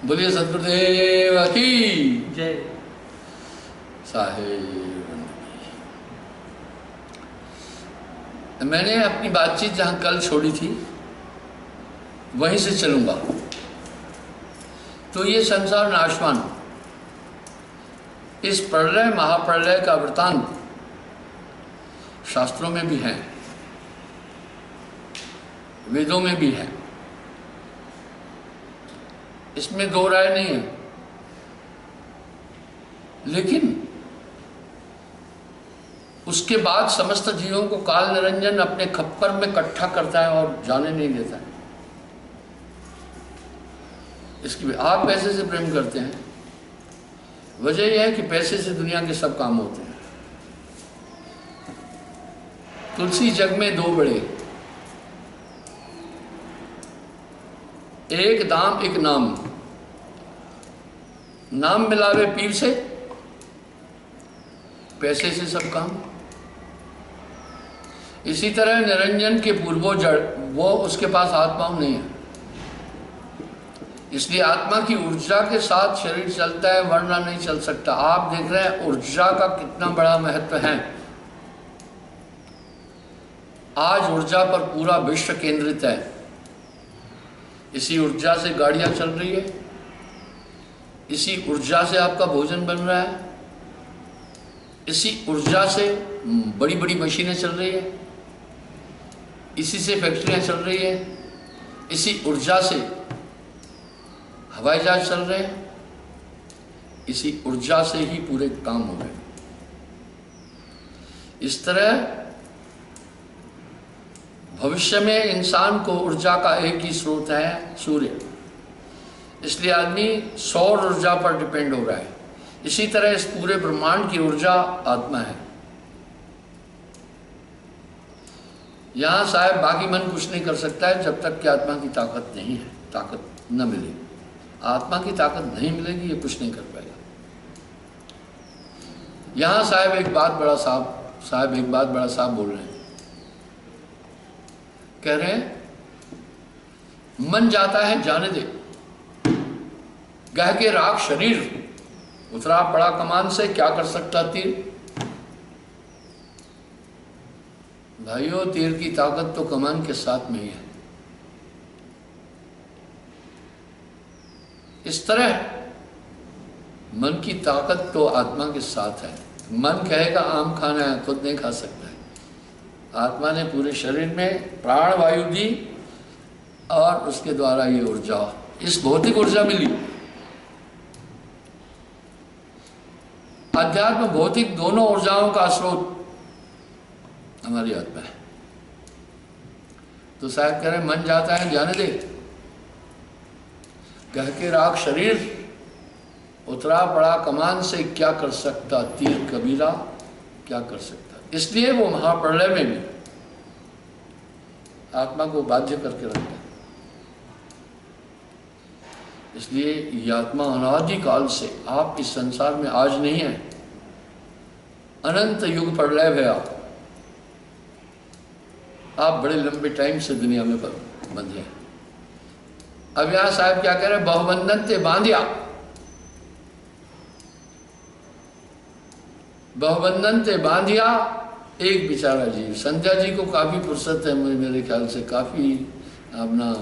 बोलिए सतगुरुदेव की जय। साहेब। मैंने अपनी बातचीत जहाँ कल छोड़ी थी वहीं से चलूँगा। तो ये संसार नाशवान, इस प्रलय महाप्रलय का वृतांत शास्त्रों में भी है, वेदों में भी है, इसमें दो राय नहीं है। लेकिन उसके बाद समस्त जीवों को काल निरंजन अपने खप्पर में इकट्ठा करता है और जाने नहीं देता है। इसकी आप पैसे से प्रेम करते हैं, वजह यह है कि पैसे से दुनिया के सब काम होते हैं। तुलसी जग में दो बड़े, एक दाम एक नाम। नाम मिलावे पीर से, पैसे से सब काम। इसी तरह निरंजन के पूर्वो जड़, वो उसके पास आत्मा नहीं है, इसलिए आत्मा की ऊर्जा के साथ शरीर चलता है, वरना नहीं चल सकता। आप देख रहे हैं ऊर्जा का कितना बड़ा महत्व है। आज ऊर्जा पर पूरा विश्व केंद्रित है। इसी ऊर्जा से गाड़ियां चल रही है, इसी ऊर्जा से आपका भोजन बन रहा है, इसी ऊर्जा से बड़ी बड़ी मशीनें चल रही है, इसी से फैक्ट्रियां चल रही है, इसी ऊर्जा से हवाई जहाज चल रहे हैं, इसी ऊर्जा से ही पूरे काम हो रहे हैं। इस तरह भविष्य में इंसान को ऊर्जा का एक ही स्रोत है, सूर्य। इसलिए आदमी सौर ऊर्जा पर डिपेंड हो रहा है। इसी तरह इस पूरे ब्रह्मांड की ऊर्जा आत्मा है। यहां साहब बाकी मन कुछ नहीं कर सकता है जब तक कि आत्मा की ताकत नहीं है, ताकत न मिले। आत्मा की ताकत नहीं मिलेगी, ये कुछ नहीं कर पाएगा। यहां साहब एक बात बड़ा साहब बोल रहे हैं। कह रहे हैं मन जाता है जाने दे, गह के राख शरीर, उतरा पड़ा कमान से क्या कर सकता तीर। भाइयों, तीर की ताकत तो कमान के साथ में ही है। इस तरह मन की ताकत तो आत्मा के साथ है। मन कहेगा आम खाना है, खुद नहीं खा सकता है। आत्मा ने पूरे शरीर में प्राण वायु दी और उसके द्वारा ये ऊर्जा, इस भौतिक ऊर्जा मिली। अध्यात्म भौतिक दोनों ऊर्जाओं का स्रोत हमारी आत्मा है। तो साहब कह रहे मन जाता है जाने दे, कह के राख शरीर, उतरा पड़ा कमान से क्या कर सकता तीर कबीरा, क्या कर सकता। इसलिए वो महाप्रलय में भी आत्मा को बाध्य करके रखता है। इसलिए ये आत्मा अनादि काल से, आप इस संसार में आज नहीं है, अनंत युग प्रलय भया। आप बड़े लंबे टाइम से दुनिया में बंधे हैं। अब यहां साहब क्या कह रहे हैं, बहुबंधन ते बांधिया। बहुबंधन ते बांधिया एक बेचारा जीव। संध्या जी को काफी फुर्सत है, मेरे ख्याल से काफी अपना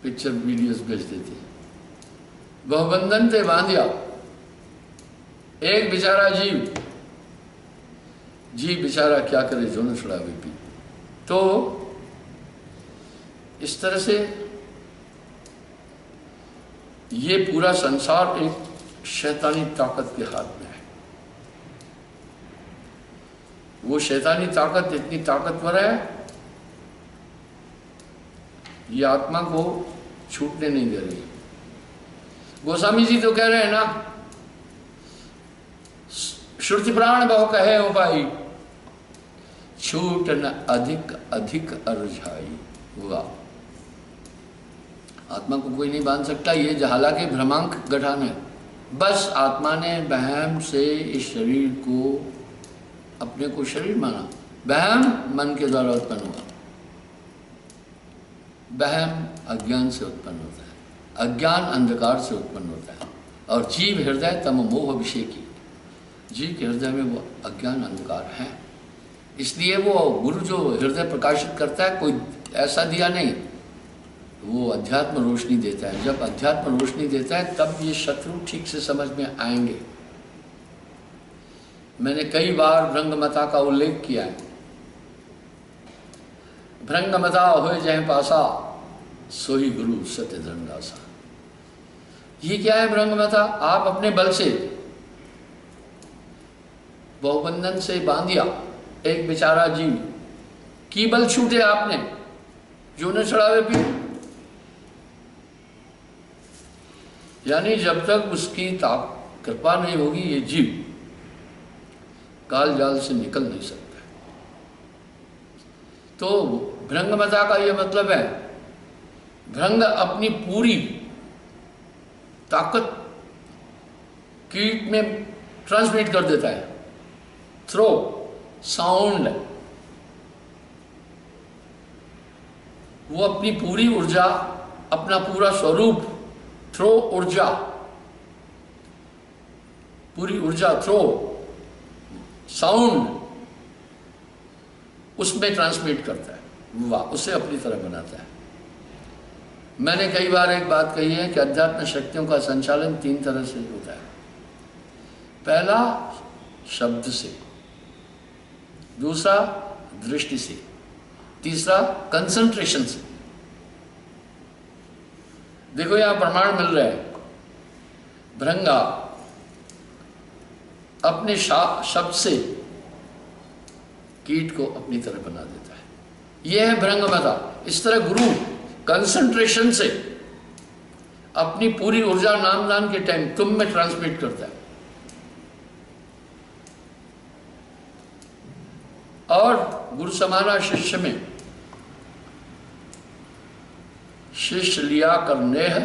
पिक्चर वीडियोस भेज देती है। बहुबंधन ते बांधिया एक बेचारा जीव, जी बेचारा क्या करे जो न छुड़ावे पी। तो इस तरह से ये पूरा संसार एक शैतानी ताकत के हाथ में है। वो शैतानी ताकत इतनी ताकतवर है, ये आत्मा को छूटने नहीं दे रही। गोस्वामी जी तो कह रहे हैं ना, श्रुति प्राण बहु कहे उपाई, छूट न अधिक अधिक अरुझाई। हुआ आत्मा को कोई नहीं बांध सकता। ये जहाला के भ्रमांक गठान है। बस आत्मा ने वहम से इस शरीर को, अपने को शरीर माना। वहम मन के द्वारा उत्पन्न हुआ। वहम अज्ञान से उत्पन्न होता है। अज्ञान अंधकार से उत्पन्न होता है। और जीव हृदय तम मोह अभिषेकी, जीव के हृदय में वो अज्ञान अंधकार है। इसलिए वो गुरु जो हृदय प्रकाशित करता है, कोई ऐसा दिया नहीं, वो अध्यात्म रोशनी देता है। जब अध्यात्म रोशनी देता है तब ये शत्रु ठीक से समझ में आएंगे। मैंने कई बार भृंगमता का उल्लेख किया है। भृंगमता होए जय पासा, सोई गुरु सत्य धर्मदासा। ये क्या है भृंगमता? आप अपने बल से बहुबंधन से बांधिया एक बेचारा जीव की बल छूटे आपने, जो न चढ़ावे पी। यानी जब तक उसकी कृपा नहीं होगी ये जीव काल जाल से निकल नहीं सकता। तो भृंगमता का ये मतलब है, भृंग अपनी पूरी ताकत कीट में ट्रांसमिट कर देता है। थ्रो साउंड, वो अपनी पूरी ऊर्जा, अपना पूरा स्वरूप, थ्रो ऊर्जा, पूरी ऊर्जा, थ्रो साउंड, उसमें ट्रांसमिट करता है। वाह, उसे अपनी तरह बनाता है। मैंने कई बार एक बात कही है कि अध्यात्म शक्तियों का संचालन 3 तरह से होता है। पहला शब्द से, दूसरा दृष्टि से, तीसरा कंसंट्रेशन से। देखो यहां प्रमाण मिल रहा है, भृंगा अपने शब्द से कीट को अपनी तरह बना देता है। यह है भृंगमता। इस तरह गुरु कंसंट्रेशन से अपनी पूरी ऊर्जा नामदान के टाइम तुम में ट्रांसमिट करता है। और गुरु समाना शिष्य में, शिष्य लिया कर नेह,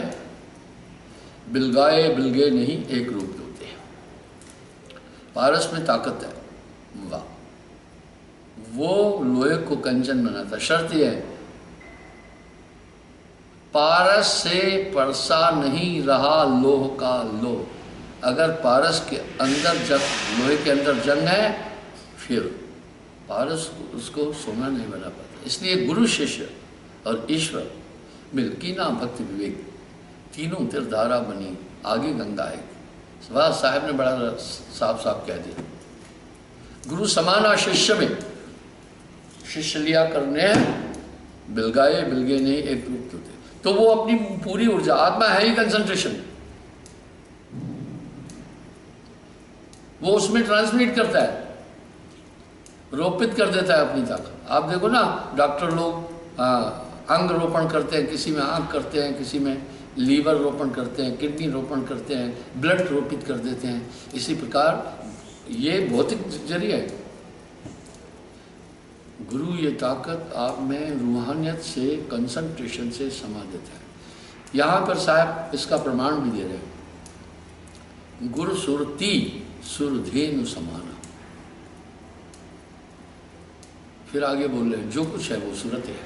बिलगाए बिलगे नहीं एक रूप होते हैं। पारस में ताकत है, वाह, वो लोहे को कंचन बनाता। शर्त यह है, पारस से परसा नहीं रहा लोह का लोह। अगर पारस के अंदर लोहे के अंदर जंग है, फिर पारस उसको सोना नहीं बना पाता। इसलिए गुरु, शिष्य और ईश्वर मिल कीना भक्ति विवेक, तीनों तीरधारा बनी आगे गंगा है। वाह, साहब ने बड़ा साफ साफ कह दिया। गुरु समाना शिष्य में, शिष्य लिया करने बिलगाए बिलगे नहीं एक रूप होते। तो वो अपनी पूरी ऊर्जा, आत्मा है ही कंसंट्रेशन, वो उसमें ट्रांसमिट करता है, रोपित कर देता है अपनी ताकत। आप देखो ना, डॉक्टर लोग अंग रोपण करते हैं, किसी में आंख करते हैं, किसी में लीवर रोपण करते हैं, किडनी रोपण करते हैं, ब्लड रोपित कर देते हैं। इसी प्रकार ये भौतिक जरिया है। गुरु ये ताकत आप में रूहानियत से, कंसंट्रेशन से समा देता है। यहाँ पर साहब इसका प्रमाण भी दे रहे हैं, गुरु सुरती सुरधेनु समाना। फिर आगे बोल रहे हैं, जो कुछ है वो सूरत है,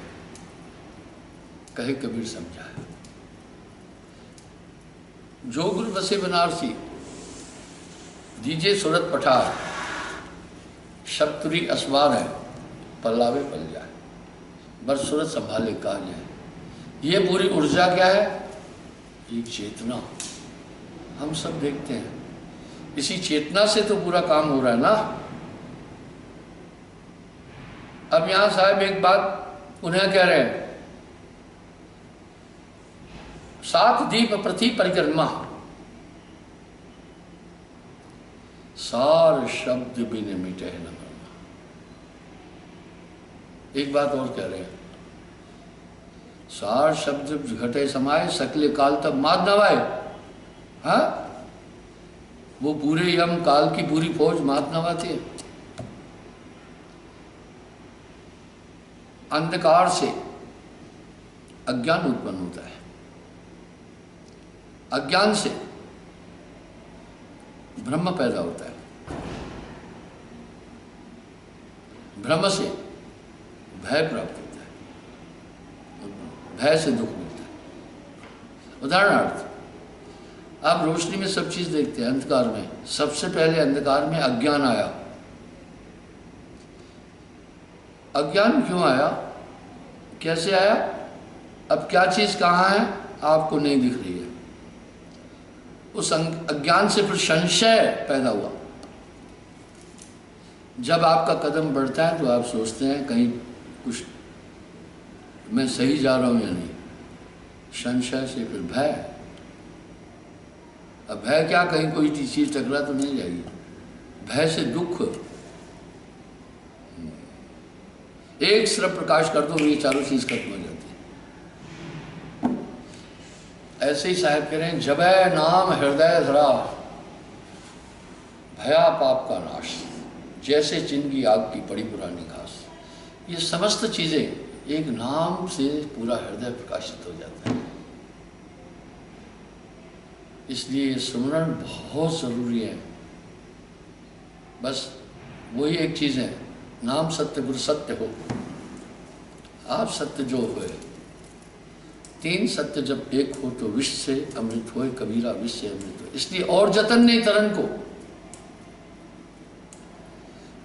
कहे कबीर समझा है। जो गुरु बसे बनारसी, दीजिए सूरत पठार, शब्दुरी असवार है, पल्लावे पल जाए, बस सूरत संभाले काज है। ये पूरी ऊर्जा क्या है? एक चेतना। हम सब देखते हैं, इसी चेतना से तो पूरा काम हो रहा है ना। अब यहां साहब एक बात उन्हें कह रहे हैं, 7 दीप प्रति परिक्रमा, सार शब्द बिन मिटे न मरना। एक बात और कह रहे हैं, सार शब्द घटे समाये, सकले काल तक माद नवाए। हाँ, वो पूरे यम काल की पूरी फौज मात नवाती है। अंधकार से अज्ञान उत्पन्न होता है, अज्ञान से ब्रह्म पैदा होता है, ब्रह्म से भय प्राप्त होता है, भय से दुख मिलता है। उदाहरणार्थ, आप रोशनी में सब चीज देखते हैं, अंधकार में सबसे पहले अंधकार में अज्ञान आया। अज्ञान क्यों आया, कैसे आया? अब क्या चीज कहाँ है आपको नहीं दिख रही है, उस अज्ञान से फिर संशय पैदा हुआ। जब आपका कदम बढ़ता है तो आप सोचते हैं कहीं कुछ मैं सही जा रहा हूं या नहीं, संशय से फिर भय। अब भय क्या, कहीं कोई चीज टकरा तो नहीं जाएगी, भय से दुख। एक सिर्फ प्रकाश कर दो, ये चारों चीज खत्म हो जाती है। ऐसे ही साहब कह रहे हैं, जबै नाम हृदय धरा भया पाप का नाश, जैसे चिन्ह आग की पड़ी पुरानी घास। ये समस्त चीजें एक नाम से पूरा हृदय प्रकाशित हो जाता है। इसलिए सुमरन बहुत जरूरी है। बस वही एक चीज है, नाम सत्य गुरु सत्य हो, आप सत्य जो होए। तीन सत्य जब एक हो तो विश्व से अमृत होए, कबीरा विश्व से अमृत हो। इसलिए और जतन नहीं तरन को,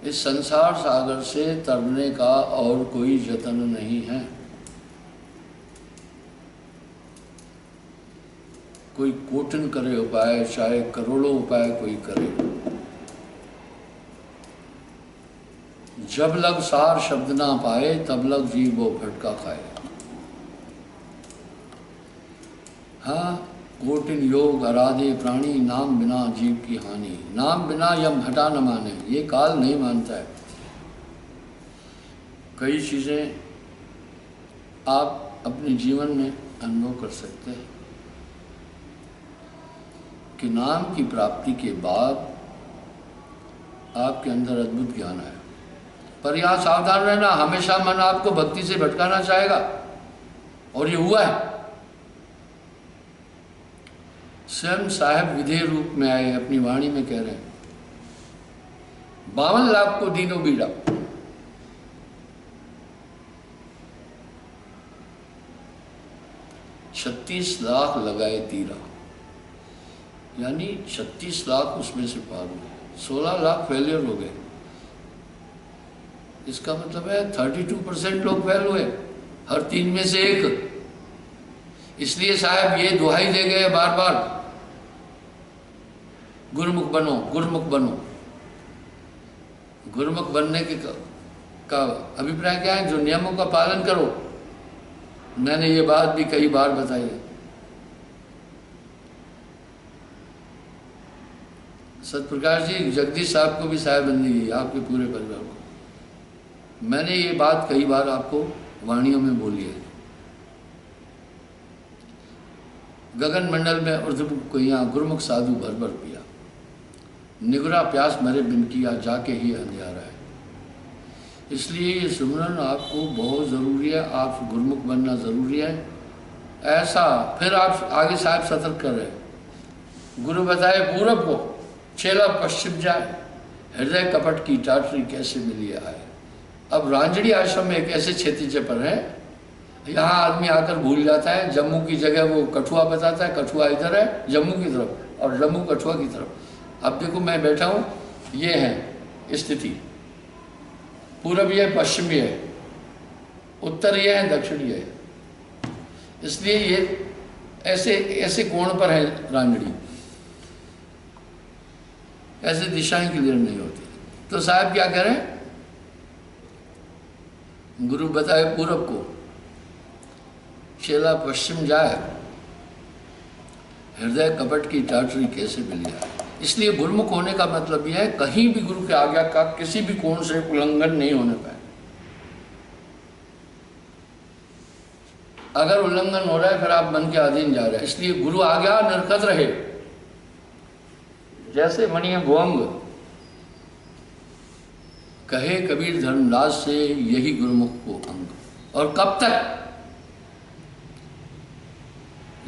इस संसार सागर से तरने का और कोई जतन नहीं है। कोई कोटिन करे उपाय, चाहे करोड़ों उपाय कोई करे, जब लग सार शब्द ना पाए तब लग जीव वो भटका खाए। हाँ, कोटिन योग आराधे प्राणी, नाम बिना जीव की हानि। नाम बिना यम हटा न माने, ये काल नहीं मानता है। कई चीजें आप अपने जीवन में अनुभव कर सकते हैं कि नाम की प्राप्ति के बाद आपके अंदर अद्भुत ज्ञान आया। पर यहाँ सावधान रहना, हमेशा मन आपको भक्ति से भटकाना चाहेगा, और ये हुआ है। स्वयं साहब विधेय रूप में आए, अपनी वाणी में कह रहे हैं, 52 लाख को दीनो बीड़ा। $36 लाख लगाए तीरा, यानी 36 लाख उसमें से पार हुए, 16 लाख फेलियर हो गए। इसका मतलब है 32% लोग फेल हुए, हर 3 में से 1। इसलिए साहब ये दुहाई दे गए बार बार, गुरुमुख बनो, गुरुमुख बनो। गुरुमुख बनने के का अभिप्राय क्या है? जो नियमों का पालन करो। मैंने ये बात भी कई बार बताई है। सतप्रकाश जी, जगदीश साहब को भी साहब बंदी की, आपके पूरे परिवार को। मैंने ये बात कई बार आपको वाणियों में बोली है। गगन मंडल में उर्दमुख को यहाँ गुरुमुख साधु भर भर पिया, निगरा प्यास मरे बिन किया, जाके ही अंधियारा है। इसलिए ये सुमरन आपको बहुत ज़रूरी है, आप गुरुमुख बनना ज़रूरी है। ऐसा फिर आप आगे साहब सतर्क कर रहे, गुरु बताए पूरब को, चेला पश्चिम जाए, हृदय कपट की टाटरी कैसे मिली आए। अब रांझड़ी आश्रम में एक ऐसे क्षेत्र पर है, यहाँ आदमी आकर भूल जाता है, जम्मू की जगह वो कठुआ बताता है, कठुआ इधर है जम्मू की तरफ और जम्मू कठुआ की तरफ। अब देखो मैं बैठा हूँ, ये है स्थिति, पूरब ये है, पश्चिम ये है, उत्तर ये है, दक्षिण ये है। इसलिए ये ऐसे ऐसे कोण पर है रांझड़ी, ऐसे दिशाएं क्लियर नहीं होती। तो साहब क्या करें, गुरु बताए पूरब को, चेला पश्चिम जाए, हृदय कपट की टाटरी कैसे मिल जाए। इसलिए गुरुमुख होने का मतलब यह है, कहीं भी गुरु के आज्ञा का किसी भी कोण से उल्लंघन नहीं होने पाए। अगर उल्लंघन हो रहा है फिर आप मन के अधीन जा रहे हैं। इसलिए गुरु आज्ञा निरखत रहे, जैसे मणि भुअंग कहे कबीर धर्मदास से, यही गुरुमुख को अंग। और कब तक?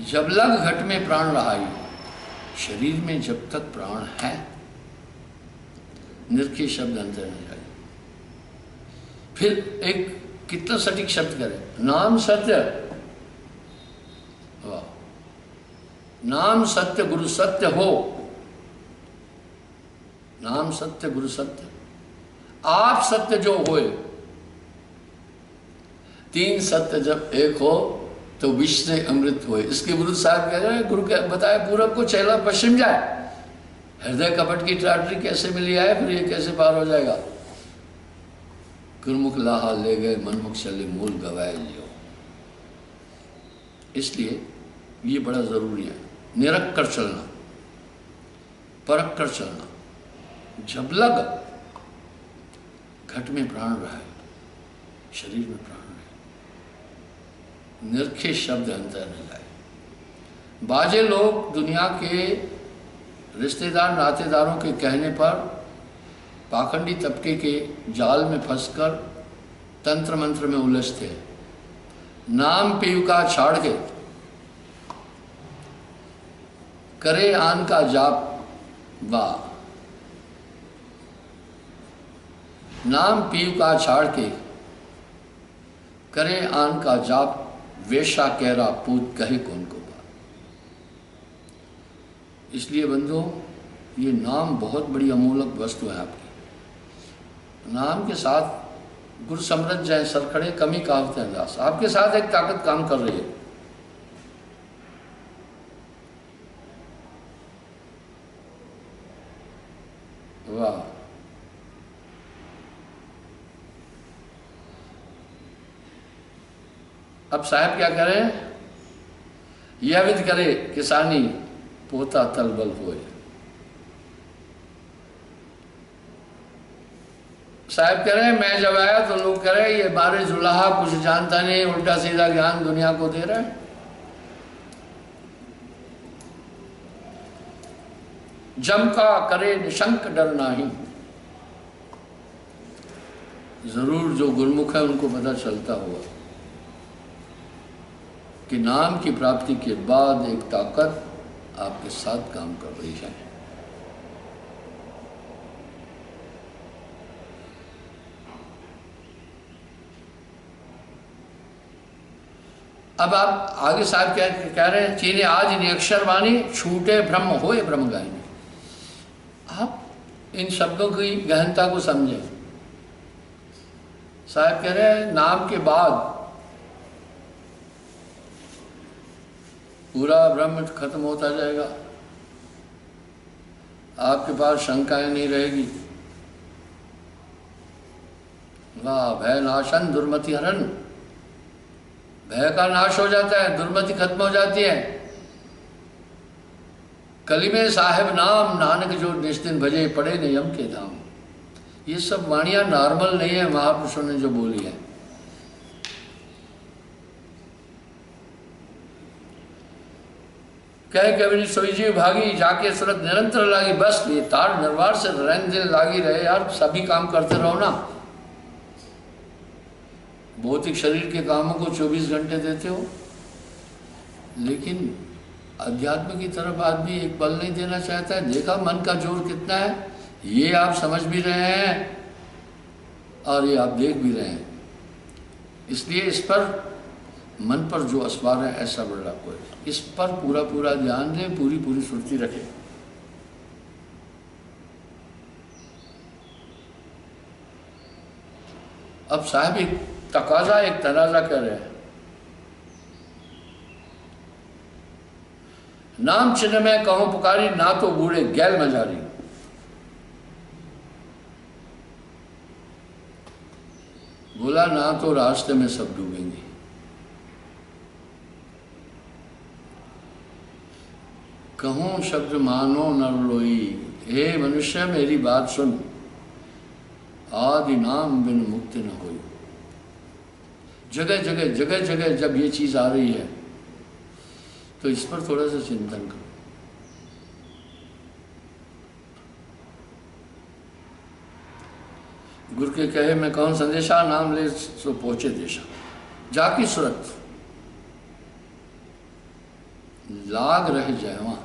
जब लग घट में प्राण रहाई, शरीर में जब तक प्राण है, निरखे शब्द अंतर नहीं जाए। फिर एक कितना सटीक शब्द करें, नाम सत्य। वाह, नाम सत्य गुरु सत्य हो, नाम सत्य गुरु सत्य, आप सत्य जो होए, तीन सत्य जब एक हो तो विश्व से अमृत होए। इसके विरुद्ध साहब कह रहे हैं, गुरु के बताए पूरब को चेला पश्चिम जाए, हृदय कपट की त्राटरी कैसे मिली आए, फिर ये कैसे पार हो जाएगा। गुरुमुख लाहा ले गए, मनमुख चले मूल गवाए लियो। इसलिए ये बड़ा जरूरी है, निरख कर चलना, परख कर चलना। जब लग घट में प्राण रहा है, शरीर में प्राण रहे, निरखे शब्द अंतर न लाए। बाजे लोग दुनिया के रिश्तेदार नातेदारों के कहने पर पाखंडी तबके के जाल में फंसकर तंत्र मंत्र में उलझते हैं। नाम पीव का छाड़ के करे आन का जाप वाह, नाम पीव का छाड़ के करे आन का जाप, वेशा कहरा पूत कहे कौन को बात। इसलिए बंधुओं, ये नाम बहुत बड़ी अमूल्य वस्तु है आपकी। नाम के साथ गुरु समृद्ध जाए सरखड़े कमी कहावत है दास, आपके साथ एक ताकत काम कर रही है। वाह, अब साहब क्या करें, यह विध करे किसानी पोता तलबल होए। साहब कह रहे हैं, मैं जब आया तो लोग कह रहे हैं ये बारे जुलाहा कुछ जानता नहीं, उल्टा सीधा ज्ञान दुनिया को दे रहा है। जम का करे निशंक डर नाही। जरूर जो गुरुमुख है उनको पता चलता हुआ कि नाम की प्राप्ति के बाद एक ताकत आपके साथ काम कर रही है। अब आप आगे साहब क्या कह रहे हैं, चीने आज निरक्षर वाणी छूटे ब्रह्म होए ब्रह्म गायनी। आप इन शब्दों की गहनता को समझें। साहब कह रहे हैं, नाम के बाद पूरा ब्रह्म खत्म होता जाएगा, आपके पास शंकाएं नहीं रहेगी। वाह, भय नाशन दुर्मति हरण, भय का नाश हो जाता है, दुर्मति खत्म हो जाती है। कलिमे साहिब नाम नानक जो निस्दिन भजे पड़े नियम के धाम। ये सब वाणियां नॉर्मल नहीं है, महापुरुषों ने जो बोली है। कहे कभी सोई जी भागी जाके सूरत निरंतर लागी। बस ये तार निर्वार से रंग दिन लागी रहे यार, सभी काम करते रहो ना। भौतिक शरीर के कामों को 24 घंटे देते हो, लेकिन अध्यात्म की तरफ आदमी एक पल नहीं देना चाहता है। देखा मन का जोर कितना है, ये आप समझ भी रहे हैं और ये आप देख भी रहे हैं। इसलिए इस पर मन पर जो असवार है ऐसा बड़ा कोई, इस पर पूरा पूरा ध्यान दें, पूरी पूरी सुर्ती रखें। अब साहब एक तकाजा एक तनाजा कर रहे हैं, नाम चिन्ह में कहूं पुकारी, ना तो बूढ़े गैल मजारी। बोला ना तो रास्ते में सब डूबेंगे। कहूं शब्द मानो नर लोई, हे मनुष्य मेरी बात सुन, आदि नाम बिन मुक्ति न होई। जगह जगह जगह जगह जब ये चीज आ रही है तो इस पर थोड़ा सा चिंतन करो। गुरु के कहे मैं कौन संदेशा, नाम ले सो पहुंचे देशा। जाकी सूरत लाग रह जयवा,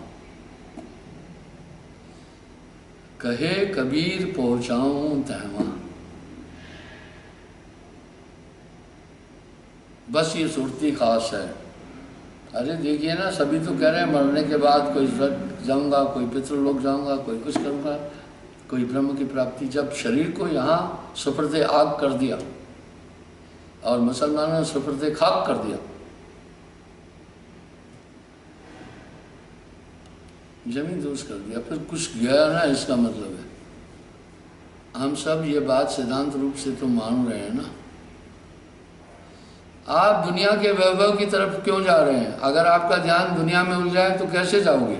कहे कबीर पहुंचाऊं तहवा। बस ये सुरती खास है, अरे देखिए ना, सभी तो कह रहे हैं मरने के बाद कोई स्वर्ग जाऊंगा, कोई पितृलोक जाऊंगा, कोई कुछ करूंगा, कोई ब्रह्म की प्राप्ति। जब शरीर को यहाँ सुपर्दे आग कर दिया और मुसलमानों ने सुपर्दे खाक कर दिया, जमीन दोष कर दिया, फिर कुछ गया ना, इसका मतलब है। हम सब ये बात सिद्धांत रूप से तो मान रहे हैं ना। आप दुनिया के वैभव की तरफ क्यों जा रहे हैं? अगर आपका ध्यान दुनिया में उलझा है तो कैसे जाओगे?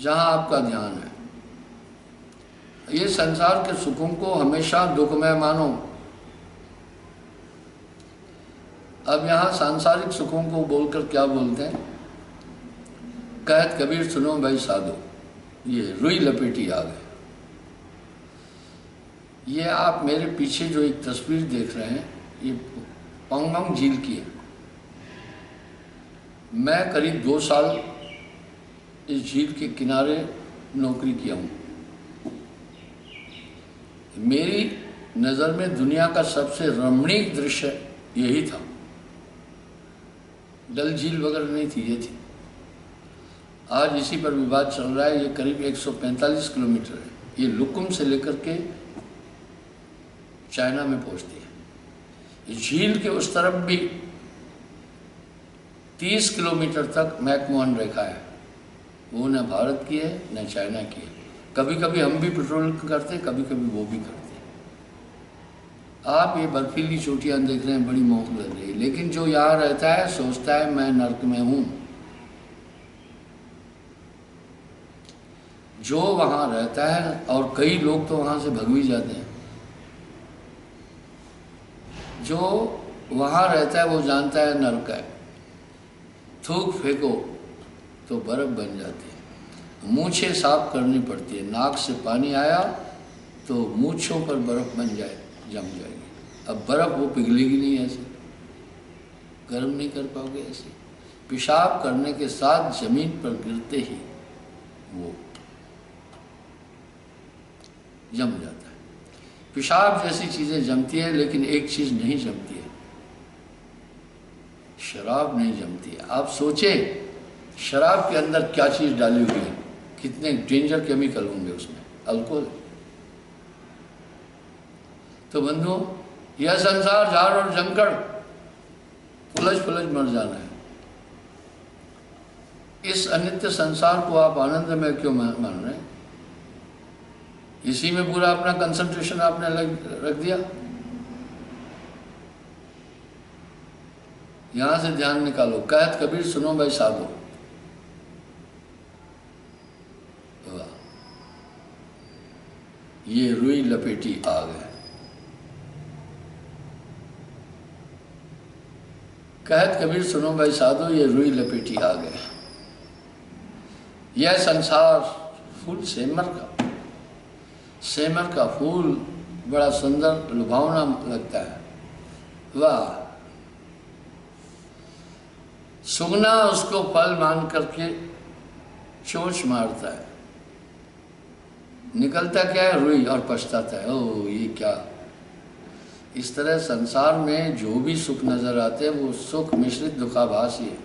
जहां आपका ध्यान है, ये संसार के सुखों को हमेशा दुखमय मानो। अब यहां सांसारिक सुखों को बोलकर क्या बोलते हैं? कहत कबीर सुनो भाई साधो, ये रुई लपेटी आ गए। ये आप मेरे पीछे जो एक तस्वीर देख रहे हैं, ये पांगोंग झील की है। मैं करीब 2 साल इस झील के किनारे नौकरी किया हूँ। मेरी नज़र में दुनिया का सबसे रमणीक दृश्य यही था। डल झील वगैरह नहीं थी, ये थी। आज इसी पर विवाद चल रहा है। ये करीब 145 किलोमीटर है। ये लुकुम से लेकर के चाइना में पहुंचती है। झील के उस तरफ भी 30 किलोमीटर तक मैकमोहन रेखा है। वो न भारत की है न चाइना की है। कभी कभी हम भी पेट्रोल करते हैं, कभी कभी वो भी करते हैं। आप ये बर्फीली चोटियां देख रहे हैं, बड़ी मोह लग रही है, लेकिन जो यहाँ रहता है सोचता है मैं नर्क में हूँ। जो वहाँ रहता है, और कई लोग तो वहाँ से भग भी जाते हैं, जो वहाँ रहता है वो जानता है नर्क है। थूक फेंको तो बर्फ बन जाती है, मूछें साफ करनी पड़ती है। नाक से पानी आया तो मूछों पर बर्फ बन जाए, जम जाएगी। अब बर्फ वो पिघलेगी नहीं, ऐसे गर्म नहीं कर पाओगे। ऐसे पेशाब करने के साथ जमीन पर गिरते ही वो जम जाता है। पेशाब जैसी चीज़ें जमती है, लेकिन एक चीज़ नहीं जमती है, शराब नहीं जमती है। आप सोचें शराब के अंदर क्या चीज़ डाली हुई है, कितने डेंजर केमिकल होंगे उसमें, अल्कोहल। तो बंधुओं, यह संसार झाड़ और जंगड़ उलझ पुलझ मर जाना है। इस अनित्य संसार को आप आनंद में क्यों मान रहे हैं? इसी में पूरा अपना कंसंट्रेशन आपने रख दिया। यहां से ध्यान निकालो। कहत कबीर सुनो भाई साधो। ये रुई लपेटी आ गए। कहत कबीर सुनो भाई साधो, ये रुई लपेटी आ गए। यह संसार फूल सेमर का फूल बड़ा सुंदर लुभावना लगता है। वाह, सुगना उसको फल मान करके चोंच मारता है, निकलता क्या है? रुई, और पछताता है, ओ ये क्या। इस तरह संसार में जो भी सुख नजर आते हैं वो सुख मिश्रित दुखाभास ही है।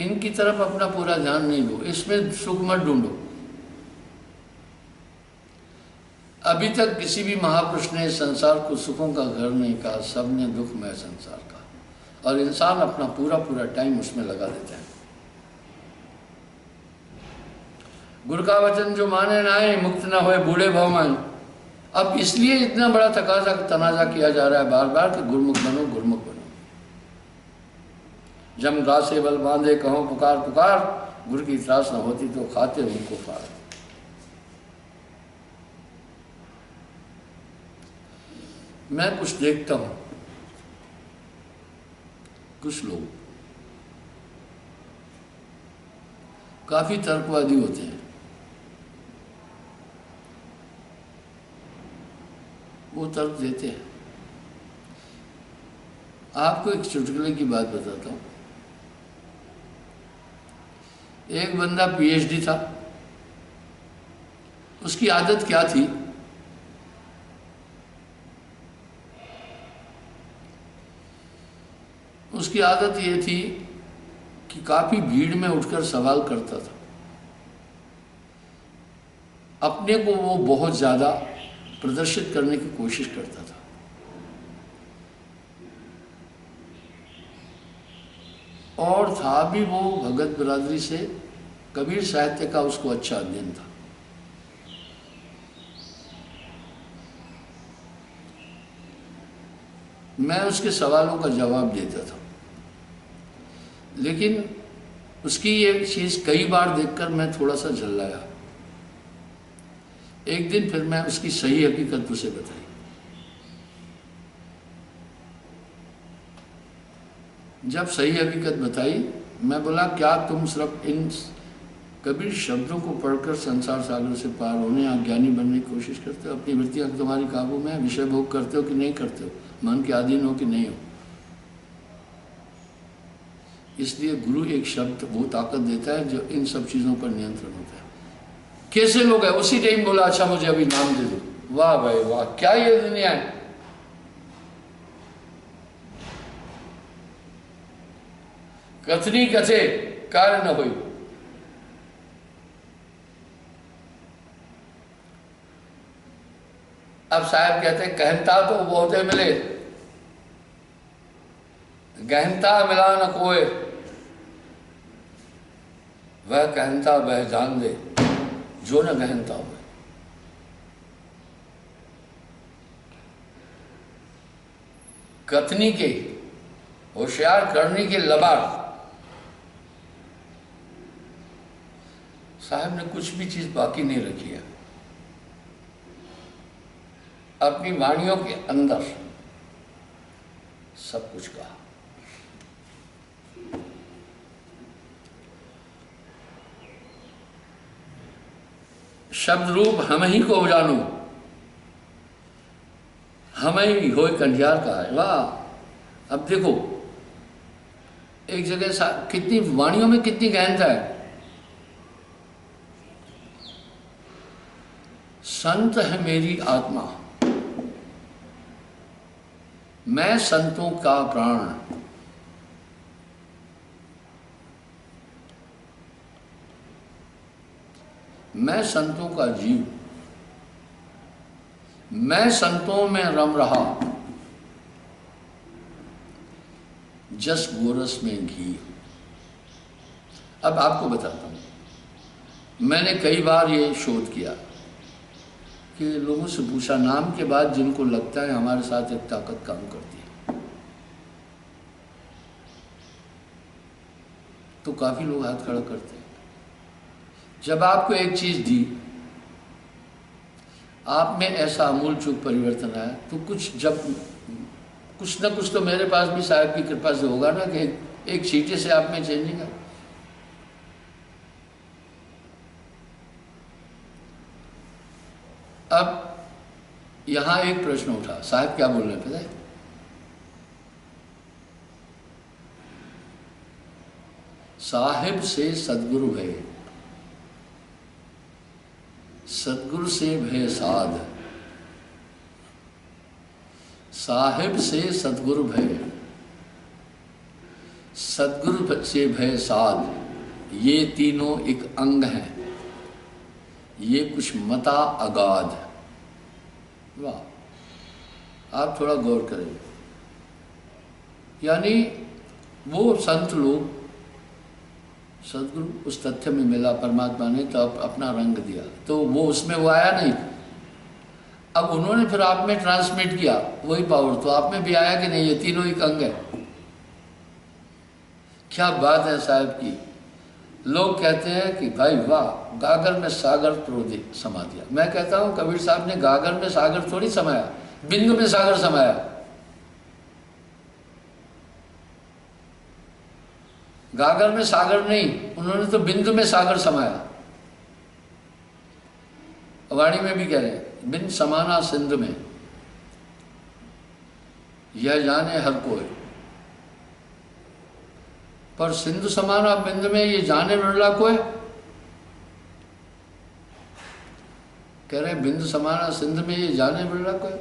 इनकी तरफ अपना पूरा ध्यान नहीं दो, इसमें सुख मत ढूंढो। अभी तक किसी भी महापुरुष ने संसार को सुखों का घर नहीं कहा, सबने दुखमय संसार कहा, और इंसान अपना पूरा टाइम उसमें लगा देता है। गुरु का वचन जो माने ना आए, मुक्त ना होए बूढ़े भव में। अब इसलिए इतना बड़ा तनाजा किया जा रहा है बार बार कि गुरुमुख बनो, गुरुमुख बनो। जम गा से बल बांधे कहो पुकार पुकार, गुरु की त्रास न होती तो खाते उनको पार। मैं कुछ देखता हूं, कुछ लोग काफी तर्कवादी होते हैं। वो तर्क देते हैं। आपको एक चुटकुले की बात बताता हूं। एक बंदा पीएचडी था। उसकी आदत क्या थी? उसकी आदत ये थी कि काफ़ी भीड़ में उठकर सवाल करता था। अपने को वो बहुत ज़्यादा प्रदर्शित करने की कोशिश करता था। और था भी वो भगत बिरादरी से, कबीर साहित्य का उसको अच्छा अध्ययन था। मैं उसके सवालों का जवाब देता था, लेकिन उसकी ये चीज़ कई बार देखकर मैं थोड़ा सा झल्लाया। एक दिन फिर मैं उसकी सही हकीकत उसे बताई। जब सही हकीकत बताई, मैं बोला, क्या तुम सिर्फ इन कबीर शब्दों को पढ़कर संसार सागर से पार होने या ज्ञानी बनने की कोशिश करते हो? अपनी वृत्तियां तुम्हारी काबू में है? विषय भोग करते हो कि नहीं करते हो? मन के अधीन हो कि नहीं हो? इसलिए गुरु एक शब्द वो ताकत देता है जो इन सब चीज़ों पर नियंत्रण होता है। कैसे लोग हैं? उसी टाइम बोला, अच्छा मुझे अभी नाम दे दो। वाह भाई वाह, क्या ये दुनिया है। कथनी कथे कार्य न हुई। अब साहब कहते हैं, गहनता तो बहुते मिले, गहनता मिला न कोई, वह गहनता वह जान दे जो न गहनता हो। कथनी के होशियार करने के लबार साहब ने कुछ भी चीज बाकी नहीं रखी है। अपनी वाणियों के अंदर सब कुछ कहा। शब्द रूप हम ही को जानू, हम ही हो कंडियार का है। वाह। अब देखो, एक जगह कितनी वाणियों में कितनी गहनता है। संत है मेरी आत्मा, मैं संतों का प्राण, मैं संतों का जीव, मैं संतों में रम रहा, जस गोरस में घी। अब आपको बताता हूं, मैंने कई बार ये शोध किया कि लोगों से पूछा, नाम के बाद जिनको लगता है हमारे साथ एक ताकत काम करती है, तो काफी लोग हाथ खड़ा करते हैं। जब आपको एक चीज दी, आप में ऐसा अमूल चूक परिवर्तन आया, तो कुछ ना कुछ तो मेरे पास भी साहब की कृपा से होगा ना, कि एक चीटे से आप में चेंजिंग है। अब यहां एक प्रश्न उठा, साहब क्या बोल रहे हैं पता है? साहिब से सदगुरु भय, सदगुरु से भय साध, साहिब से सदगुरु भय, सदगुरु से भय साध, ये तीनों एक अंग हैं, ये कुछ मता अगाध। वाह। आप थोड़ा गौर करें। यानी वो संत लोग, सदगुरु उस तथ्य में मिला परमात्मा ने, तो अपना रंग दिया, तो वो उसमें वो आया नहीं। अब उन्होंने फिर आप में ट्रांसमिट किया वही पावर, तो आप में भी आया कि नहीं? ये तीनों एक अंग है। क्या बात है साहब की। लोग कहते हैं कि भाई वाह, गागर में सागर समा दिया। मैं कहता हूं कबीर साहब ने गागर में सागर थोड़ी समाया, बिंदु में सागर समाया। गागर में सागर नहीं, उन्होंने तो बिंदु में सागर समाया। वाणी में भी कह रहे हैं, बिन समाना सिंधु में, यह जाने हर कोई। पर सिंधु समाना बिंदु में, ये जाने बिरला कोई। कह रहे बिंदु समाना सिंधु में, ये जाने बिरला कोई।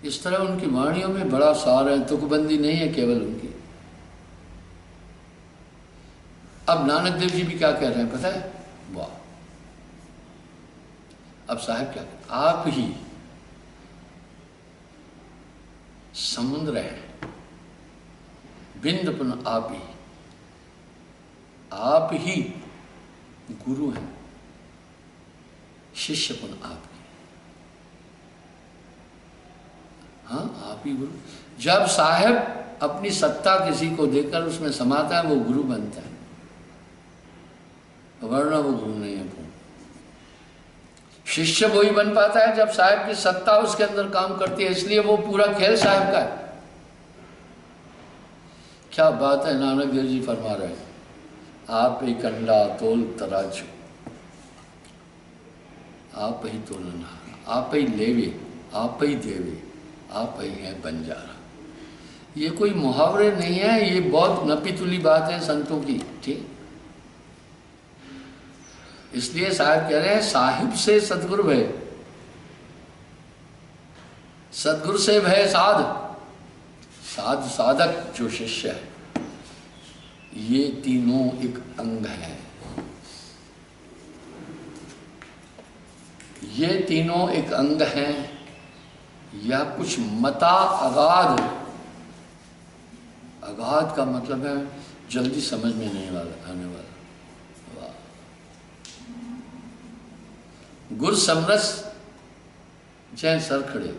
इस तरह उनकी वाणियों में बड़ा सार है, तुकबंदी नहीं है केवल उनकी। अब नानक देव जी भी क्या कह रहे हैं पता है? वाह! अब साहब क्या कहते, आप ही समुद्र है, बिंदुपन आप ही गुरु हैं, शिष्यपन आप ही। हाँ, आप ही गुरु। जब साहब अपनी सत्ता किसी को देकर उसमें समाता है वो गुरु बनता है, वरना वो गुरु नहीं है। शिष्य वही बन पाता है जब साहब की सत्ता उसके अंदर काम करती है, इसलिए वो पूरा खेल साहब का है। क्या बात है, नानक देव जी फरमा रहे हैं, आप ही कंडा तोल तराजू, आप ही तोलनहार, आप ही लेवे, आप ही देवे, आप ही है बंजारा। ये कोई मुहावरे नहीं है, ये बहुत नपीतुली बात है संतों की, ठीक। इसलिए साहब कह रहे हैं, साहिब से सदगुरु भय, सदगुरु से भय साध, साध साधक जो शिष्य है, ये तीनों एक अंग है। ये तीनों एक अंग हैं। यह कुछ मता अगाध, अगाध का मतलब है जल्दी समझ में नहीं वाला आने वाला। गुर समरस जय सर खड़े,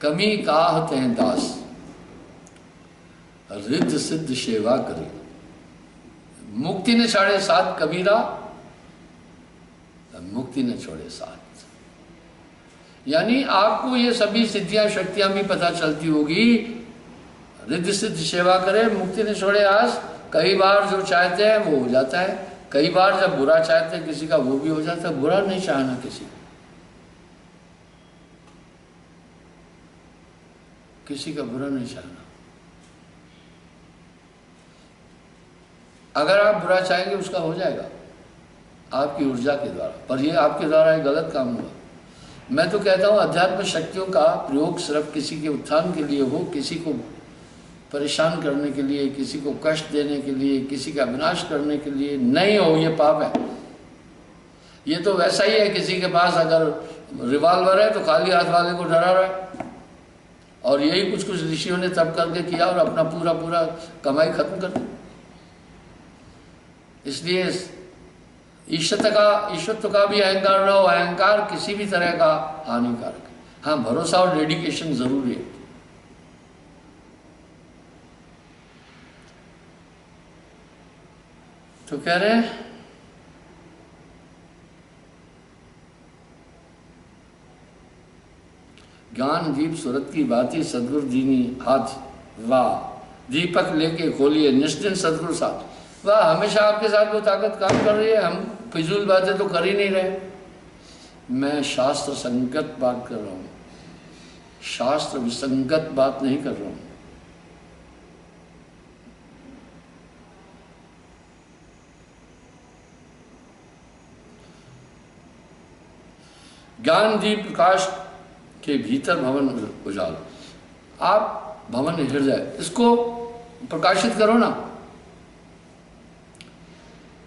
कमी काहत हैं दास, रिद्ध सिद्ध सेवा करे, मुक्ति ने छोड़े साथ कबीरा, मुक्ति ने छोड़े साथ। यानी आपको ये सभी सिद्धियां शक्तियां भी पता चलती होगी। रिद्ध सिद्ध सेवा करे, मुक्ति ने छोड़े आस, कई बार जो चाहते हैं वो हो जाता है, कई बार जब बुरा चाहते हैं किसी का वो भी हो जाता है। बुरा नहीं चाहना किसी का, किसी का बुरा नहीं चाहना। अगर आप बुरा चाहेंगे उसका हो जाएगा आपकी ऊर्जा के द्वारा, पर ये आपके द्वारा एक गलत काम हुआ। मैं तो कहता हूँ अध्यात्म शक्तियों का प्रयोग सिर्फ किसी के उत्थान के लिए हो, किसी को परेशान करने के लिए, किसी को कष्ट देने के लिए, किसी का विनाश करने के लिए नहीं हो, ये पाप है। ये तो वैसा ही है, किसी के पास अगर रिवॉल्वर है तो खाली हाथ वाले को डरा रहा है, और यही कुछ कुछ ऋषियों ने तब करके किया और अपना पूरा पूरा कमाई खत्म कर दी। इसलिए ईश्वरत्व का भी अहंकार न हो, अहंकार किसी भी तरह का हानिकारक है। हाँ, भरोसा और डेडिकेशन जरूरी है। तो कह रहे हैं ज्ञान दीप सूरत की बाती, सदगुरु दीनी हाथ, वाह दीपक लेके खोलिए निश्चिन सदगुरु साथ। वाह, हमेशा आपके साथ वो ताकत काम कर रही है। हम फिजूल बातें तो कर ही नहीं रहे। मैं शास्त्र संगत बात कर रहा हूँ, शास्त्र विसंगत बात नहीं कर रहा हूँ। ज्ञान दीप प्रकाश के भीतर भवन उजाल, आप भवन हृदय इसको प्रकाशित करो ना।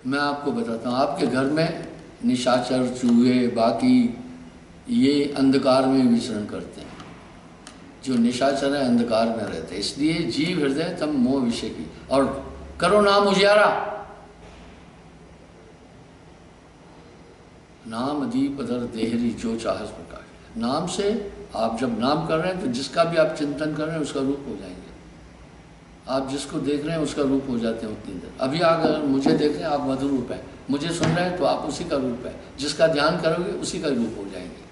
मैं आपको बताता हूँ, आपके घर में निशाचर, चूहे, बाकी ये अंधकार में विचरण करते हैं। जो निशाचर है अंधकार में रहते हैं। इसलिए जीव हृदय तम मोह विषय की, और करो नाम उजियारा। नाम दीप अदर देहरी जो चाहस प्रकाश। नाम से आप जब नाम कर रहे हैं तो जिसका भी आप चिंतन कर रहे हैं उसका रूप हो जाएंगे। आप जिसको देख रहे हैं उसका रूप हो जाते हैं उतनी देर। अभी अगर मुझे देख रहे हैं आप मधुर रूप है, मुझे सुन रहे हैं तो आप उसी का रूप है। जिसका ध्यान करोगे उसी का रूप हो जाएंगे।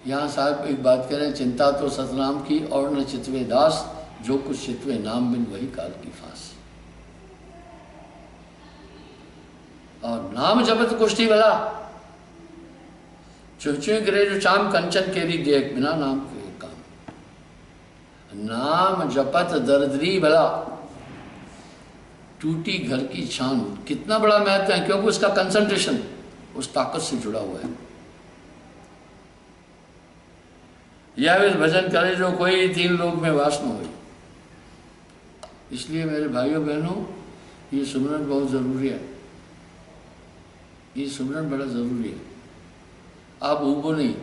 यहाँ साहब एक बात कह रहे हैं, चिंता तो सतनाम की और न चितवे दास, जो कुछ चितवे नाम बिन वही काल की फांस। और नाम जपत कुष्ठी भला, चुचु गिरे जो चाम कंचन केरी देख, बिना नाम के काम। नाम जपत दर्दरी भला, टूटी घर की छान। कितना बड़ा महत्व है, क्योंकि उसका कंसंट्रेशन उस ताकत से जुड़ा हुआ है। या फिर भजन करे जो कोई, तीन लोक में वास न हो। इसलिए मेरे भाइयों बहनों, ये सुमरन बहुत ज़रूरी है। ये सुमरन बड़ा ज़रूरी है। आप ऊबो नहीं।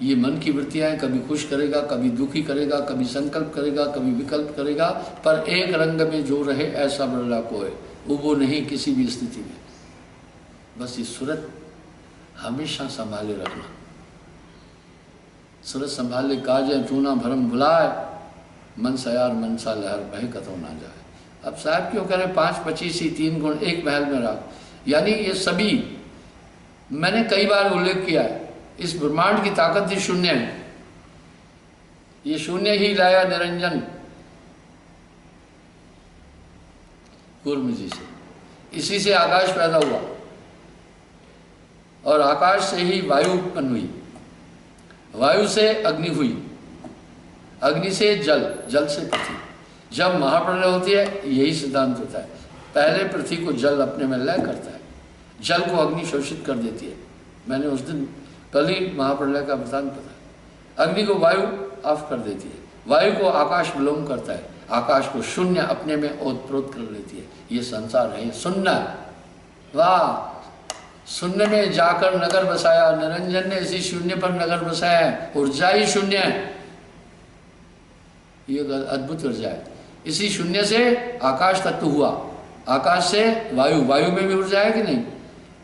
ये मन की वृत्तियाँ हैं, कभी खुश करेगा, कभी दुखी करेगा, कभी संकल्प करेगा, कभी विकल्प करेगा, पर एक रंग में जो रहे ऐसा बरला कोय। ऊबो नहीं किसी भी स्थिति में। बस ये सूरत हमेशा संभाले रखना। सूरत संभाले काजे चूना भरम भुलाए, मन सयार मन सा लहर बह कतो ना जाए। अब साहब क्यों कह रहे 5-25 ही 3 गुण एक महल में रख, यानी ये सभी मैंने कई बार उल्लेख किया है। इस ब्रह्मांड की ताकत ही शून्य है। ये शून्य ही लाया निरंजन कूर्म जी से। इसी से आकाश पैदा हुआ और आकाश से ही वायु उत्पन्न हुई, वायु से अग्नि हुई, अग्नि से जल, जल से पृथ्वी। जब महाप्रलय होती है यही सिद्धांत होता है। पहले पृथ्वी को जल अपने में लय करता है, जल को अग्नि शोषित कर देती है। मैंने उस दिन कल ही महाप्रलय का वृत्तांत बताया। अग्नि को वायु ऑफ कर देती है, वायु को आकाश विलोम करता है, आकाश को शून्य अपने में ओतप्रोत कर लेती है। ये संसार है, ये शून्य। वाह, शून्य में जाकर नगर बसाया निरंजन ने। इसी शून्य पर नगर बसाया है। ऊर्जा ही शून्य है, ये अद्भुत ऊर्जा है। इसी शून्य से आकाश तत्व हुआ, आकाश से वायु, वायु में भी ऊर्जा है कि नहीं,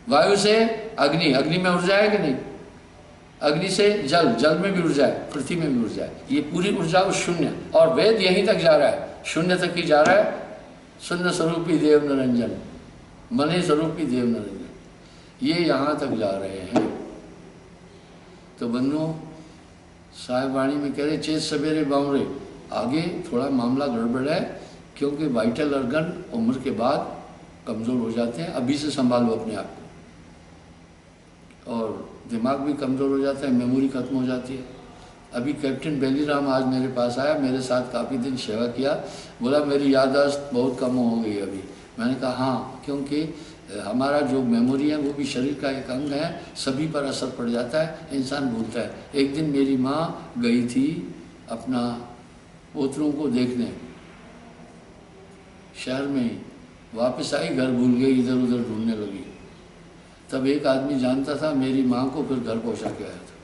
वायु से अग्नि, अग्नि में ऊर्जा है कि नहीं, अग्नि से जल, जल में भी ऊर्जा है, पृथ्वी में भी ऊर्जा है। ये पूरी ऊर्जा उस शून्य, और वेद यहीं तक जा रहा है, शून्य तक ही जा रहा है। शून्य स्वरूपी देव निरंजन, मन स्वरूपी देव निरंजन, ये यहाँ तक जा रहे हैं। तो बंधुओं, साहिब वाणी में कह रहे चेत सवेरे बावरे। आगे थोड़ा मामला गड़बड़ है, क्योंकि वाइटल ऑर्गन उम्र के बाद कमज़ोर हो जाते हैं। अभी से संभालो अपने आप को। और दिमाग भी कमज़ोर हो जाता है, मेमोरी खत्म हो जाती है। अभी कैप्टन बेलीराम आज मेरे पास आया, मेरे साथ काफ़ी दिन सेवा किया। बोला मेरी याददाश्त बहुत कम हो गई अभी। मैंने कहा हाँ, क्योंकि हमारा जो मेमोरी है वो भी शरीर का एक अंग है, सभी पर असर पड़ जाता है, इंसान भूलता है। एक दिन मेरी माँ गई थी अपना पोतरों को देखने शहर में ही, वापस आई, घर भूल गई, इधर उधर ढूंढने लगी। तब एक आदमी जानता था मेरी माँ को, फिर घर पहुँचा के आया था।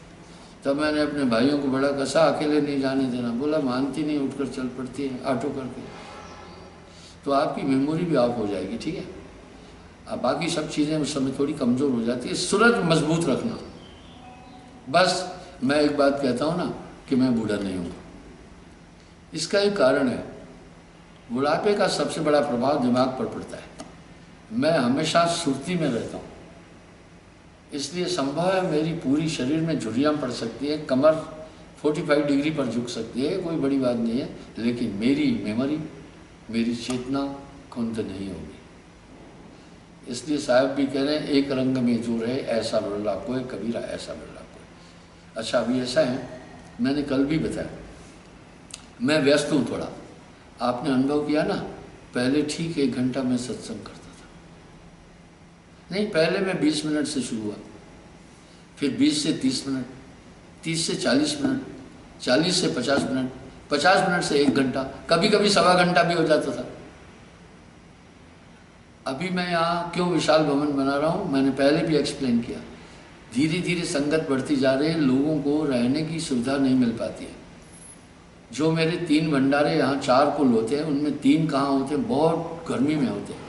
तब मैंने अपने भाइयों को बड़ा कसा, अकेले नहीं जाने देना। बोला मानती नहीं, उठकर चल पड़ती है ऑटो करके। तो आपकी मेमोरी भी ऑफ हो जाएगी, ठीक है। अब बाकी सब चीज़ें उस समय थोड़ी कमज़ोर हो जाती है। सूरत मजबूत रखना। बस मैं एक बात कहता हूँ ना कि मैं बूढ़ा नहीं हूँ, इसका एक कारण है। बुढ़ापे का सबसे बड़ा प्रभाव दिमाग पर पड़ता है। मैं हमेशा सुर्ती में रहता हूँ, इसलिए संभव है मेरी पूरी शरीर में झुर्रियाँ पड़ सकती है, कमर 45 डिग्री पर झुक सकती है, कोई बड़ी बात नहीं है, लेकिन मेरी मेमोरी, मेरी चेतना कुंद नहीं होगी। इसलिए साहब भी कह रहे हैं एक रंग में जो रहे ऐसा बिरला कोई, कबीरा ऐसा बिरला कोई। अच्छा, अभी ऐसा है, मैंने कल भी बताया, मैं व्यस्त हूँ थोड़ा। आपने अनुभव किया ना, पहले ठीक 1 घंटा मैं सत्संग करता था। नहीं, पहले मैं 20 मिनट से शुरू हुआ, फिर 20 से 30 मिनट, 30 से 40 मिनट, 40 से 50 मिनट, 50 मिनट से 1 घंटा, कभी कभी सवा घंटा भी हो जाता था। अभी मैं यहाँ क्यों विशाल भवन बना रहा हूँ, मैंने पहले भी एक्सप्लेन किया। धीरे धीरे संगत बढ़ती जा रही है, लोगों को रहने की सुविधा नहीं मिल पाती है। जो मेरे 3 भंडारे यहाँ 4 कुल होते हैं, उनमें 3 कहाँ होते हैं, बहुत गर्मी में होते हैं।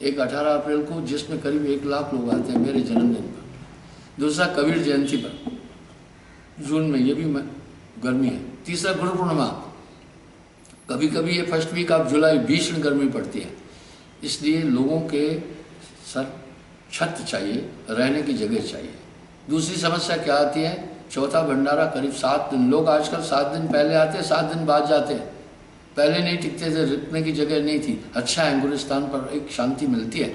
एक 18 अप्रैल को जिसमें करीब 1 लाख लोग आते हैं मेरे जन्मदिन पर, दूसरा कबीर जयंती पर जून में, ये भी गर्मी है, तीसरा गुरु पूर्णिमा, कभी कभी ये फर्स्ट वीक ऑफ जुलाई भीषण गर्मी पड़ती है। इसलिए लोगों के सर छत चाहिए, रहने की जगह चाहिए। दूसरी समस्या क्या आती है, चौथा भंडारा करीब 7 दिन, लोग आजकल 7 दिन पहले आते हैं, 7 दिन बाद जाते हैं। पहले नहीं टिकते थे, रुकने की जगह नहीं थी। अच्छा है, गुलिस्तान पर एक शांति मिलती है।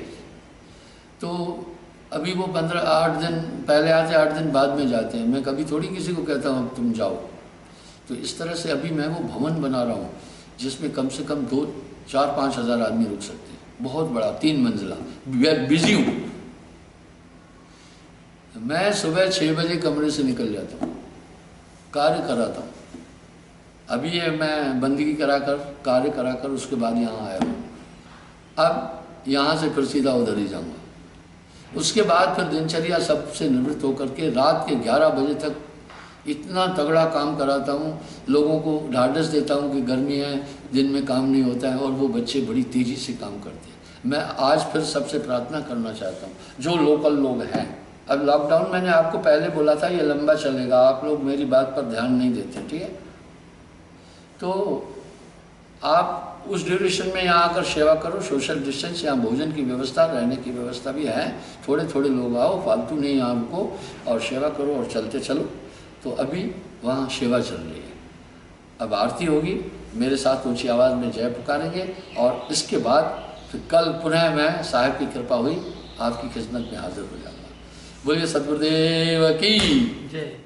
तो अभी वो 8 दिन पहले आते, 8 दिन बाद में जाते हैं। मैं कभी थोड़ी किसी को कहता हूँ तुम जाओ। तो इस तरह से अभी मैं वो भवन बना रहा हूँ जिसमें कम से कम 2-4-5 हज़ार आदमी रुक सकते हैं। बहुत बड़ा 3 मंजिला, बिजी हूँ मैं। सुबह 6 बजे कमरे से निकल जाता हूँ, कार्य कराता हूँ। अभी ये मैं बंदगी कराकर कार्य कराकर उसके बाद यहाँ आया हूँ। अब यहाँ से फिर सीधा उधर ही जाऊँगा। उसके बाद फिर दिनचर्या सबसे निवृत्त होकर के रात के 11 बजे तक इतना तगड़ा काम कराता हूँ, लोगों को ढाढ़स देता हूँ कि गर्मी है, दिन में काम नहीं होता है, और वो बच्चे बड़ी तेज़ी से काम करते हैं। मैं आज फिर सबसे प्रार्थना करना चाहता हूँ, जो लोकल लोग हैं, अब लॉकडाउन मैंने आपको पहले बोला था ये लंबा चलेगा, आप लोग मेरी बात पर ध्यान नहीं देते, ठीक है? तो आप उस ड्यूरेशन में यहाँ आकर सेवा करो, सोशल डिस्टेंस, यहाँ भोजन की व्यवस्था, रहने की व्यवस्था भी है, थोड़े थोड़े लोग आओ, फालतू नहीं यहाँ रुको, और सेवा करो और चलते चलो। तो अभी वहाँ सेवा चल रही है, अब आरती होगी, मेरे साथ ऊंची आवाज़ में जय पुकारेंगे, और इसके बाद फिर कल पुनः मैं साहब की कृपा हुई आपकी खिदमत में हाजिर हो जाऊँगा। बोलिए सतगुरुदेव की जय।